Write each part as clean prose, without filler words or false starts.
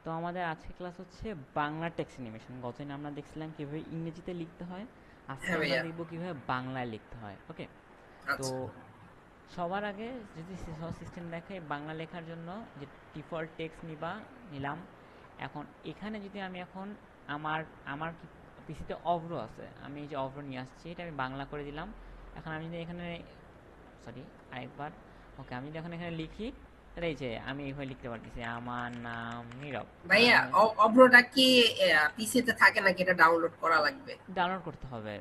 তো আমাদের আজকে ক্লাস হচ্ছে বাংলা টেক্সট অ্যানিমেশন। গতদিন আমরা দেখছিলাম কিভাবে ইংরেজিতে লিখতে হয়, আজকে হ্যাঁ আমরা ভাইয়া। দেখব কিভাবে বাংলায় লিখতে হয়। ওকে, তো আচ্ছা। সবার আগে যদি সিস্টেম দেখে বাংলা লেখার জন্য যে ডিফল্ট টেক্সট নিলাম। এখন এখানে যদি আমি এখন আমার আমার কি পিসিতে অভ্র আছে, আমি এই যে অভ্র নিয়ে আসছি, এটা আমি বাংলা করে দিলাম। এখন আমি যদি এখানে, সরি, আরেকবার, ওকে, আমি যদি এখন এখানে লিখি, তাহলে এই যে আমি এইভাবে লিখতে পারতেছি, আমার নাম নীরব। ভাইয়া, আমি অব্রটা কি পিসিতে থাকে নাকি এটা ডাউনলোড করা লাগবে? ডাউনলোড করতে হবে।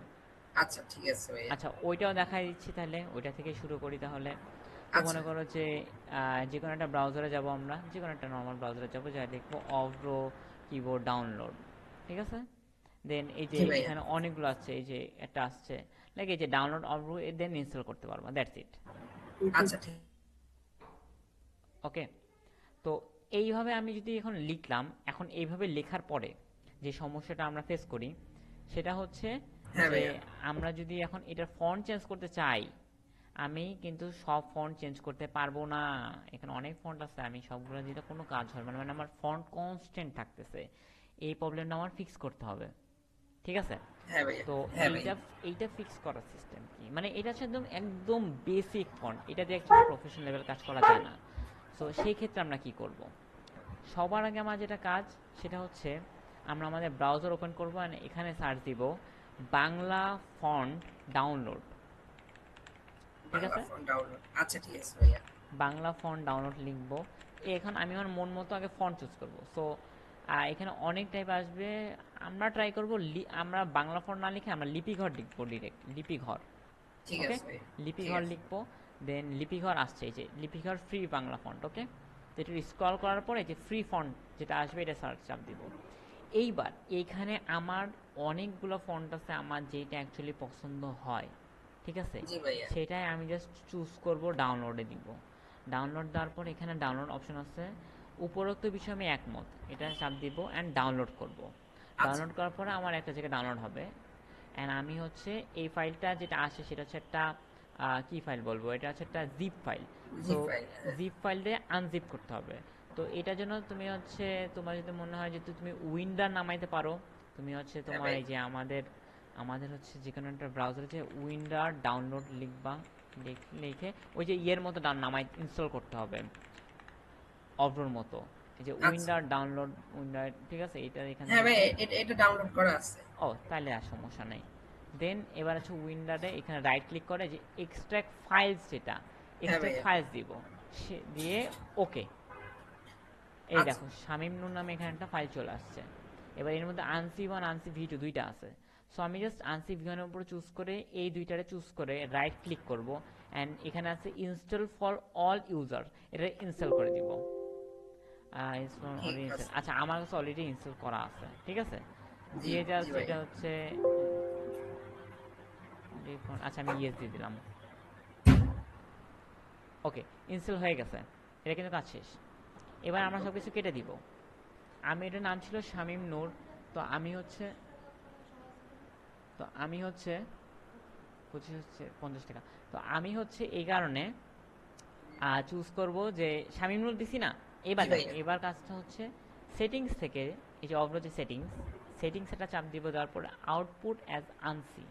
আচ্ছা, ঠিক আছে ভাইয়া। আচ্ছা, ওইটাও দেখাই দিচ্ছি, তাহলে ওইটা থেকে শুরু করি তাহলে। তো আচ্ছা। মনে করো যে যে কোনো একটা ব্রাউজারে যাব, আমরা যে কোনো একটা নর্মাল ব্রাউজারে যাব, যা লিখবো অভ্র কিবোর্ড ডাউনলোড। ঠিক আছে, দেন এই যে জি ভাইয়া। এখানে অনেকগুলো আসছে, এই যে একটা আসছে, লাইক এই যে ডাউনলোড অভ্র, দেন ইনস্টল করতে পারবো, দ্যাটস ইট। আচ্ছা, ঠিক। ওকে, তো এইভাবে আমি যদি এখন লিখলাম, এখন এইভাবে লেখার পরে যে সমস্যাটা আমরা ফেস করি সেটা হচ্ছে হ্যাঁ যে ভাইয়া। আমরা যদি এখন এটার ফন্ট চেঞ্জ করতে চাই, আমি কিন্তু সব ফন্ট চেঞ্জ করতে পারবো না। এখানে অনেক ফন্ট আছে, আমি সবগুলো দিলে কোনো কাজ হবে না, মানে আমার ফন্ট কনস্ট্যান্ট থাকতেছে। এই প্রবলেমটা আমার ফিক্স করতে হবে। ঠিক আছে, হ্যাঁ ভাইয়া। তো হ্যাঁ ভাইয়া। এইটা এইটা ফিক্স করার সিস্টেম কি, মানে এটা হচ্ছে একদম একদম বেসিক ফন্ট, এটা দিয়ে অ্যাকচুয়ালি প্রফেশনাল লেভেল কাজ করা যায় না। সো সেই ক্ষেত্রে আমরা কি করব? সবার আগে আমার যেটা কাজ সেটা হচ্ছে আমরা আমাদের ব্রাউজার ওপেন করব, আর এখানে সার্চ দিব বাংলা ফন্ট ডাউনলোড। ঠিক বাংলা আছে, ফোন ডাউনলোড। আচ্ছা, ঠিক আছে ভাইয়া। বাংলা ফন্ট ডাউনলোড লিখব। এখন আমি আমার মন মতো আগে ফন্ট চুজ করব। সো এখানে অনেক টাইপ আসবে, আমরা ট্রাই করব আমরা বাংলা ফন্ট না লিখে আমরা লিপিঘর লিখবো, ডিরেক্ট লিপিঘর। ঠিক ওকে, আছে ভাইয়া। ঠিক লিপিঘর আছে। লিখবো। দেন লিপিঘর আসছে, এই যে লিপিঘর ফ্রি বাংলা ফন্ট। ওকে, তো একটু স্ক্রল করার পরে যে ফ্রি ফন্ট যেটা আসবে এটা সার্চ চাপ দিব। এইবার এইখানে আমার অনেকগুলো ফন্ট আছে, আমার যেটা অ্যাকচুয়ালি পছন্দ হয়, ঠিক আছে, জি ভাইয়া। সেটাই আমি জাস্ট চুজ করব, ডাউনলোডে দিব। ডাউনলোড দেওয়ার পর এখানে ডাউনলোড অপশন আছে, উপরোক্ত বিষয়ে আমি একমত, এটা চাপ দিব অ্যান্ড ডাউনলোড করব। আচ্ছা। ডাউনলোড করার পরে আমার একটা জায়গায় ডাউনলোড হবে, অ্যান্ড আমি হচ্ছে এই ফাইলটা যেটা আসে সেটা হচ্ছে একটা কি ফাইল বলবো, এটা হচ্ছে একটা জিপ ফাইল। জি সো ফাইল। জিপ ফাইল দিয়ে আনজিপ করতে হবে। তো এটার জন্য তুমি হচ্ছে, তোমার যদি মনে হয় যে তুমি উইন্ডার নামাইতে পারো, তুমি হচ্ছে হ্যাঁ তোমার ভাইয়া। এই যে আমাদের আমাদের হচ্ছে যে কোনো একটা ব্রাউজারে যে উইন্ডার ডাউনলোড লিখবা, লিখে ওই যে ইয়ের মতো নামাই ইনস্টল করতে হবে, অব্রোর মতো, এই যে আচ্ছা। Winder download winder. ঠিক আছে, এটা এখান হ্যাঁ থেকে, ভাইয়া, এটা ডাউনলোড করা আছে। ও তাহলে আর সমস্যা নেই। দেন এবার আছে উইন্ডারে, এখানে রাইট ক্লিক করে যে এক্সট্রাক্ট ফাইলস, যেটা হ্যাঁ এক্সট্রাক্ট ভাইয়া। ফাইলস দিব, সে দিয়ে ওকে। এই আচ্ছা। দেখো শামিম নূর নামে এখানে একটা ফাইল চলে আসছে। এবার এর মধ্যে আনসি ওয়ান আনসি ভি টু দুইটা আছে। সো আমি জাস্ট আনসি ভি ওয়ানের উপর চুজ করে এই দুইটারে চুজ করে রাইট ক্লিক করব, অ্যান্ড এখানে আছে ইনস্টল ফর অল ইউজার, এটা ইনস্টল করে দিব। ঠিক অলরেডি ইনস্টল, আছে। আচ্ছা আমার কাছে অলরেডি ইনস্টল করা আছে, ঠিক আছে, জি। দিয়ে জি জাস্ট এটা ভাইয়া। হচ্ছে আচ্ছা আমি ইয়েস দিয়ে দিলাম। ওকে, ইনস্টল হয়ে গেছে, এটা কিন্তু কাজ শেষ। এবার আমরা সব কিছু কেটে দিব। আমি, এটার নাম ছিল শামীম নূর, তো আমি হচ্ছে তো আমি হচ্ছে 25 হচ্ছে 50 টাকা। তো আমি হচ্ছে এই কারণে চুজ করব যে শামীম নূর দিছি না। এবার জি দেখো, ভাইয়া। এবার কাজটা হচ্ছে সেটিংস থেকে, এই যে অগ্র যে সেটিংস, সেটিংস এটা চাপ দিব, দেওয়ার পরে আউটপুট অ্যাজ আনসি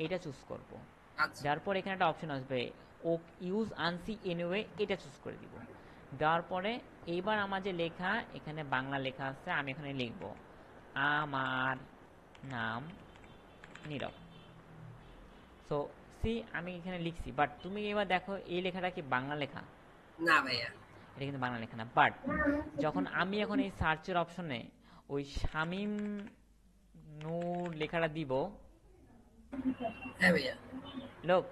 এটা চুজ করব। আচ্ছা। দেওয়ার পরে এখানে একটা অপশন আসবে ও ইউজ আনসি এনিওয়ে, এটা চুজ করে দিব। দেওয়ার পরে এইবার আমার যে লেখা, এখানে বাংলা লেখা আছে, আমি এখানে লিখব আমার নাম নীরব। সো সি আমি এখানে লিখছি, বাট তুমি এবার দেখো এই লেখাটা কি বাংলা লেখা? না ভাইয়া। এটা কিন্তু বাংলা লেখা না। বাট যখন আমি এখন এই সার্চের অপশনে ওই শামিম নূর লেখাটা দিব, হ্যাঁ ভাইয়া। লোক,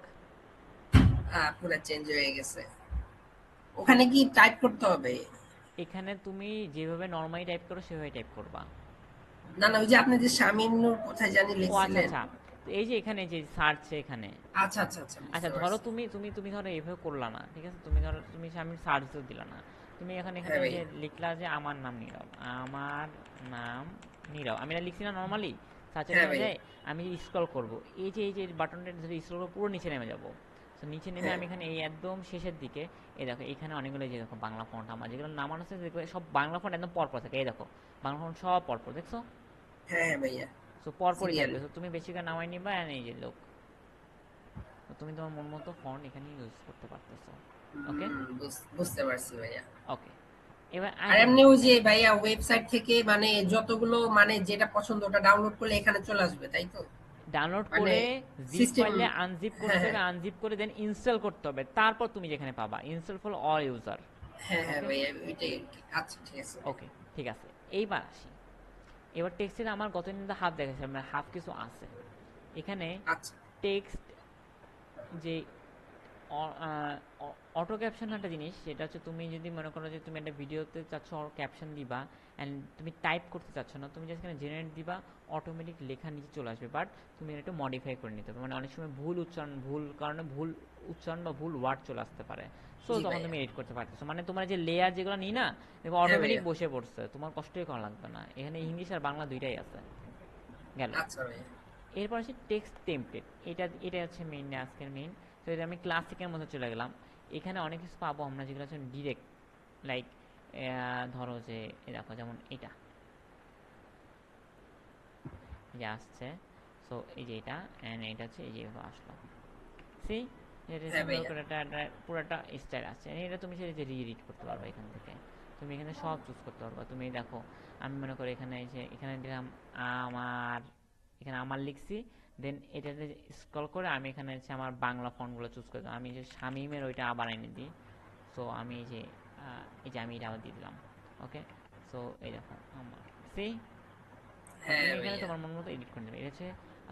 পুরো চেঞ্জ হয়ে গেছে। ওখানে কি টাইপ করতে হবে? এখানে তুমি যেভাবে নর্মালি টাইপ করো সেভাবে টাইপ করবা। না না, ওই যে আপনি যে শামিন নূর কোথায় জানি ও আচ্ছা লিখছিলেন। আচ্ছা, তো এই যে এখানে যে সার্চ এখানে, আচ্ছা আচ্ছা আচ্ছা, আচ্ছা বুঝতে ধরো পারছি। তুমি ধরো এইভাবে করলা না, ঠিক আছে, তুমি ধরো তুমি আমি সার্চও দিলা না, তুমি এখন এখানে হ্যাঁ যে ভাইয়া। লিখলা যে আমার নাম নীরব, আমার নাম নীরব, আমি এটা লিখছি না নর্মালি সার্চের হ্যাঁ এখানে ভাইয়া। যাই, আমি স্ক্রল করব, এই যে বাটনটা ধরে স্ক্রল করে পুরো নিচে নেমে যাব। তো নিচে নেমে হ্যাঁ আমি এখানে এই একদম শেষের দিকে এই দেখো এখানে অনেকগুলো যে দেখো বাংলা ফন্ট আমার যেগুলো নামানো আছে দেখবে সব বাংলা ফন্ট একদম পরপর থাকে, এই দেখো বাংলা ফন্ট সব পরপর দেখছো। হ্যাঁ হ্যাঁ ভাইয়া, সো পরপরই থাকবে, সিরিয়ালি। তো তুমি বেশি করে নামাই নিবা and এই যে লোক, তো তুমি তোমার মন মতো ফন্ট এখানে ইউজ করতে পারতেছো। ওকে বুঝতে পারছি ভাইয়া। ওকে, এবার আর আরেকটা এমনি জিনিস ওই যে দেখাই। ভাইয়া ওয়েবসাইট থেকে মানে যতগুলো মানে যেটা পছন্দ ওটা ডাউনলোড করলে এখানে চলে আসবে তাই তো? ডাউনলোড মানে করে জিপ সিস্টেম। ফাইলে আনজিপ হ্যাঁ করতে হ্যাঁ হবে, আনজিপ করে দেন ইনস্টল করতে হবে, তারপর তুমি যেখানে পাবা ইনস্টল ফর অল ইউজার। হ্যাঁ হ্যাঁ ওকে ভাইয়া, ওইটাই আর কি। আচ্ছা ঠিক আছে ভাইয়া। ওকে ঠিক আছে, এইবার আসি। এবার টেক্সটের আমার গতদিন তো হাফ দেখেছিলাম, মানে হাফ কিছু আছে এখানে। আচ্ছা টেক্সট যে অটো ক্যাপশন একটা জিনিস, সেটা হচ্ছে তুমি যদি মনে করো যে তুমি একটা ভিডিওতে চাচ্ছ ক্যাপশন দিবা অ্যান্ড তুমি টাইপ করতে চাচ্ছ না, তুমি জাস্ট এখানে জেনারেট দিবা, অটোমেটিক লেখা নিচে চলে আসবে, বাট তুমি এটা একটু মডিফাই করে নিতে হবে, মানে অনেক সময় ভুল উচ্চারণ, ভুল কারণে ভুল উচ্চারণ বা ভুল ওয়ার্ড চলে আসতে পারে। সো জি তখন ভাইয়া। তুমি এডিট করতে পারতেছো, মানে তোমার যে লেয়ার যেগুলো নিই না, দেখো হ্যাঁ অটোমেটিক ভাইয়া। বসে পড়ছে, তোমার কষ্টই করা লাগবে না, এখানে ইংলিশ আর বাংলা দুইটাই আছে। গেল। আচ্ছা ভাইয়া। এরপর আছে টেক্সট টেমপ্লেট, এটা এটা হচ্ছে মেইন, আজকের মেইন। তো এটা আমি ক্লাসিকের মধ্যে চলে গেলাম। এখানে অনেক কিছু পাবো আমরা যেগুলো হচ্ছে ডিরেক্ট, লাইক ধরো যে দেখো যেমন এটা যে আসছে, সো এই যে এটা অ্যান্ড এটা হচ্ছে এই যে এভাবে আসলো, সি এটা হ্যাঁ সুন্দর ভাইয়া। করে একটা পুরোটা স্টাইল আসছে, এটা তুমি সেটা যে রি-এডিট করতে পারবে এখান থেকে, তুমি এখানে সব চুজ করতে পারবে। তুমি দেখো আমি মনে করি এখানে এসে এখানে দিলাম আমার, এখানে আমার লিখছি, দেন এটাতে স্ক্রল করে আমি এখানে হচ্ছে আমার বাংলা ফন্টগুলো চুজ করে দিলাম, আমি যে শামিমের ওইটা আবার এনে দিই। সো আমি এই যে আমি এটা আবার দিয়ে দিলাম। ওকে, সো এই দেখো আমার সি, হ্যাঁ তুমি এখানে ভাইয়া। তোমার মন মতো এডিট করে নেবে। এটা হচ্ছে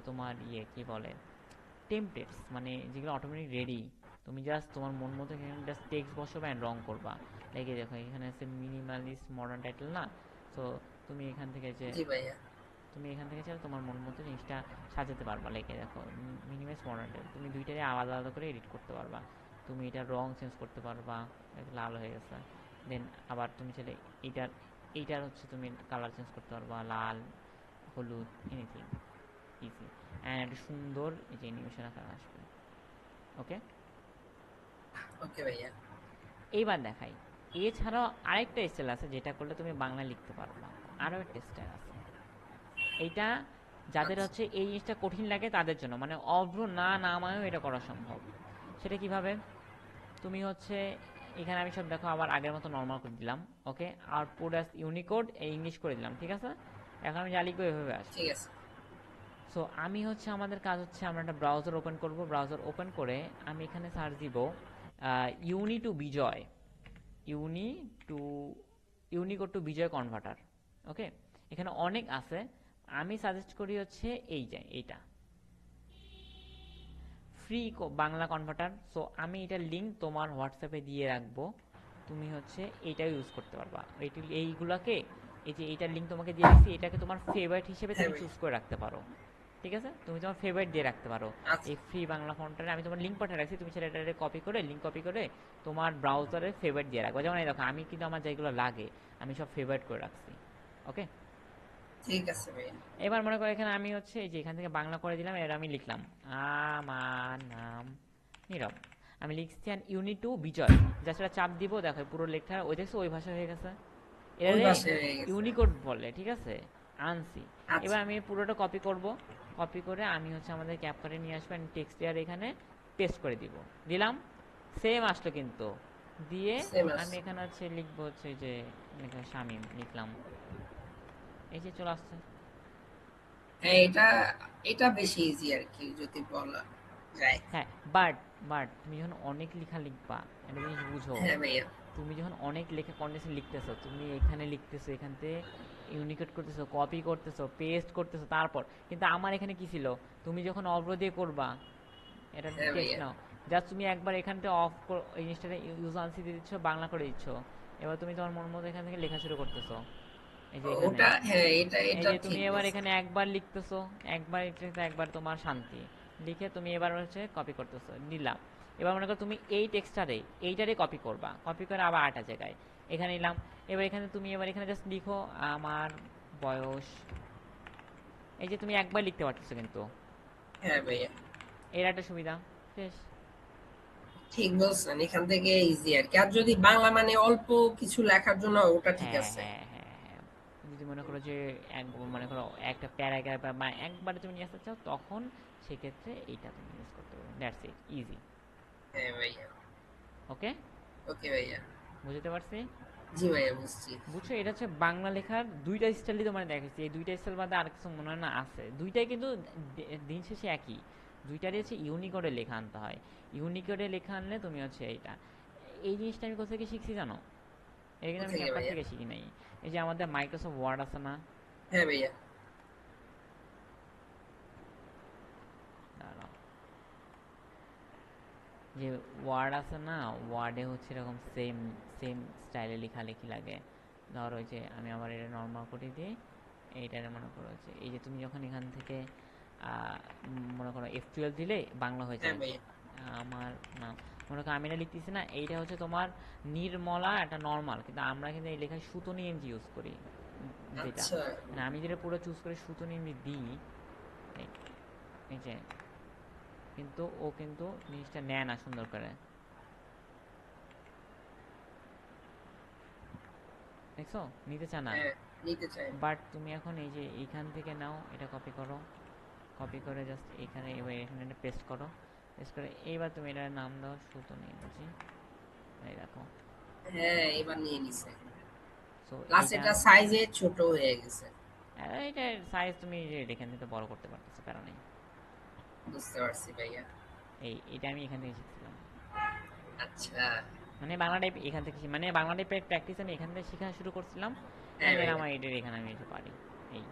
তোমার কি বলে টেমপ্লেটস, মানে যেগুলো অটোমেটিক রেডি, তুমি জাস্ট তোমার মন মতো এখানে জাস্ট টেক্সট বসাবে অ্যান্ড রং করবা। লাইক এই দেখো এখানে আছে মিনিমালিস্ট মডার্ন টাইটেল না, সো তুমি এখান থেকে যে জি ভাইয়া। তুমি এখান থেকে চাইলে তোমার মন মতো জিনিসটা সাজাতে পারবা। লাইক দেখো মিনিমাইজ মডার্ন টাইটেল, তুমি দুইটারে আলাদা আলাদা করে এডিট করতে পারবা। তুমি এটার রং চেঞ্জ করতে পারবা, দেখো লাল হয়ে গেছে, দেন আবার তুমি চাইলে এইটার এইটার হচ্ছে তুমি কালার চেঞ্জ করতে পারবা, লাল, হলুদ, এনিথিং, ইজি অ্যান্ড একটা সুন্দর এই যে অ্যানিমেশন আকার আসবে। ওকে, ওকে ভাইয়া। এইবার দেখাই। এছাড়াও আরেকটা স্টাইল আছে যেটা করলে তুমি বাংলা লিখতে পারবা, আরও একটা স্টাইল আছে। এইটা যাদের আচ্ছা হচ্ছে এই জিনিসটা কঠিন লাগে তাদের জন্য, মানে অভ্র না নামায়ও এটা করা সম্ভব। সেটা কিভাবে, তুমি হচ্ছে এখানে আমি সব দেখো আবার আগের মতো নর্মাল করে দিলাম। ওকে, আউটপুট অ্যাজ ইউনিকোড ইংলিশ করে দিলাম, ঠিক আছে। এখন আমি যা লিখবো এভাবে আসবে। ঠিক আছে। সো আমি হচ্ছে আমাদের কাজ হচ্ছে আমরা একটা ব্রাউজার ওপেন করব, ব্রাউজার ওপেন করে আমি এখানে সার্চ দিব uni to Bijoy, uni to Unicode to Bijoy converter. Okay, এখানে অনেক আছে, আমি সাজেস্ট করি হচ্ছে এই যে এইটা ফ্রি বাংলা কনভার্টার। সো আমি এটার লিঙ্ক তোমার হোয়াটসঅ্যাপে দিয়ে রাখবো, তুমি হচ্ছে এইটা ইউজ করতে পারবা। এইগুলাকে এই যে এইটার লিঙ্ক তোমাকে দিয়ে দিচ্ছি, এটাকে তোমার ফেভারিট হিসেবে হ্যাঁ তুমি ভাইয়া। চুজ করে রাখতে পারো, ঠিক আছে, তুমি তোমার ফেভারিট দিয়ে রাখতে পারো। আচ্ছা এই ফ্রি বাংলা ফন্টটারে আমি তোমার লিঙ্ক পাঠিয়ে রাখছি, তুমি সেটা কপি করে লিঙ্ক কপি করে তোমার ব্রাউজারে ফেভারিট দিয়ে রাখবো। যেমন এই দেখো আমি কিন্তু আমার যেগুলো লাগে আমি সব ফেভারিট করে রাখছি। ওকে, ঠিক আছে ভাইয়া। এবার মনে করো এখানে আমি হচ্ছে এই যে এখান থেকে বাংলা করে দিলাম, এবার আমি লিখলাম আমার নাম নীরব, আমি লিখছি and unit two Bijoy, just একটা চাপ দিব, দেখো পুরো লেখা ওই দেখছো ওই ভাষা হয়ে গেছে। ওই এটারে পাশে হয়ে গেছে। ইউনিকোড বলে, ঠিক আছে, আনসি। আচ্ছা এবার আমি পুরোটা কপি করব, কপি করে আমি হচ্ছে আমাদের ক্যাপকাটে নিয়ে আসবো অ্যান্ড টেক্সট এর এখানে পেস্ট করে দিব, দিলাম, সেম আসলো কিন্তু, দিয়ে সেম আমি আছে। এখানে হচ্ছে লিখবো হচ্ছে যে লেখা শামিম লিখলাম, এই যে চলে আসছে। হ্যাঁ এটা, এটা বেশি ইজি আর কি যদি বলা যায়। হ্যাঁ, বাট বাট তুমি যখন অনেক লেখা লিখবা, একটা জিনিস বুঝো, হ্যাঁ ভাইয়া। তুমি যখন অনেক লেখা কন্টেন্ট লিখতেছো, তুমি এখানে লিখতেছো, এখান থেকে ইউনিকেট করতেছো, কপি করতেছো, পেস্ট করতেছো, তারপর কিন্তু আমার এখানে কি ছিল, তুমি যখন অফ দিয়ে করবা, এটা হ্যাঁ টেস্ট ভাইয়া। নাও, জাস্ট তুমি একবার এখান থেকে এই জিনিসটাতে ইউজ আনসি দিয়ে দিচ্ছ, বাংলা করে দিচ্ছ, এবার তুমি তোমার মন মতো এখান থেকে লেখা শুরু করতেছো, এই যে এখানে, ওটা হ্যাঁ, এটা এই এটা যে তুমি ঠিক এবার বলছো। এখানে একবার লিখতেছো, একবার লিখতেছো, একবার তোমার শান্তি লিখে তুমি এবার হচ্ছে কপি করতেছো, নিলাম। এবার মনে করো তুমি এই এইটারে কপি করবা, কপি করে আবার আটা জায়গায় এখানে নিলাম। এবার এখানে তুমি এবার এখানে জাস্ট লিখো আমার বয়স, এই যে তুমি একবার লিখতে পারতেছো কিন্তু, হ্যাঁ ভাইয়া। এর একটা সুবিধা, শেষ। ঠিক বলছেন, এখান থেকে ইজি আর কি। আর যদি বাংলা মানে অল্প কিছু লেখার জন্য ওটা ঠিক হ্যাঁ আছে। হ্যাঁ হ্যাঁ হ্যাঁ যদি মনে করো যে এক মনে করো একটা প্যারাগ্রাফ বা একবারে তুমি নিয়ে আসতে চাও, তখন সেক্ষেত্রে এইটা তুমি ইউজ করতে পারো। That's it, easy. হ্যাঁ ভাইয়া। ওকে, ওকে ভাইয়া। বুঝতে পারছি। জি ভাইয়া, বুঝছি। বুঝছো, এটা হচ্ছে বাংলা লেখার দুইটা স্টাইলই তোমার দেখেছি। এই দুইটা স্টাইল বাদে আর কিছু মনে হয় না আছে। দুইটাই কিন্তু দিন শেষে একই। দুইটারই হচ্ছে ইউনিকোডে লেখা আনতে হয়। ইউনিকোডে লেখা আনলে তুমি হচ্ছে এইটা, এই জিনিসটা আমি কোথা থেকে শিখছি জানো? এটা কিন্তু আমি কোথেকে ক্যাম্পাস ভাইয়া? থেকে শিখি নাই। এই যে আমাদের মাইক্রোসফট ওয়ার্ড আছে না, হ্যাঁ ভাইয়া। দাঁড়াও, যে ওয়ার্ড আছে না, ওয়ার্ডে হচ্ছে এরকম সেম সেম স্টাইলে লেখালেখি লাগে। ধরো ওই যে আমি আমার এটা নর্মাল করে দিই, এইটার মনে করো হচ্ছে এই যে তুমি যখন এখান থেকে মনে করো F12 দিলে বাংলা হয়ে হ্যাঁ যায়। ভাইয়া। আমার নাম, মনে করো আমি এটা লিখতেছি না, এইটা হচ্ছে তোমার নির্মলা, একটা নর্মাল, কিন্তু আমরা কিন্তু এই লেখায় সুতনি এমজি ইউজ করি। যেটা আচ্ছা। মানে আমি যেটা পুরো চুজ করে সুতনি এমজি দিই, এই এই যে, কিন্তু ও কিন্তু জিনিসটা নেয় না সুন্দর করে, দেখছো, নিতে চায় না। হ্যাঁ, নিতে চাই। বাট তুমি এখন এই যে এইখান থেকে নাও, এটা কপি করো, কপি করে জাস্ট এখানে এবার এখানে এটা পেস্ট করো, পেস্ট করে এইবার তুমি এটার নাম দাও সুতনি এমজি। এই দেখো। হ্যাঁ, এবার নিয়ে নিছে। সো প্লাস এইটা, এটা সাইজে ছোট হয়ে গেছে। এইটার সাইজ তুমি যে এখান থেকে বড় করতে পারতেছো, কারণ নেই। বুঝতে পারছি ভাইয়া। এটা আমি এখান থেকে শিখছিলাম। আচ্ছা। মানে বাংলা টাইপ এখান থেকে মানে বাংলা টাইপের প্র্যাকটিস আমি এখান থেকে শেখা শুরু করছিলাম। হ্যাঁ অ্যান্ড দেন ভাইয়া। আমার এটার এখানে আমি এসে পারি। এই,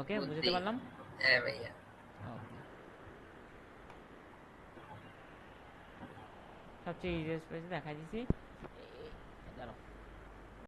ওকে, বুঝতে বুদ্ধি। পারলাম। হ্যাঁ ভাইয়া। ওকে, সবচেয়ে ইজিয়েস্ট পেজ দেখাই দিছি।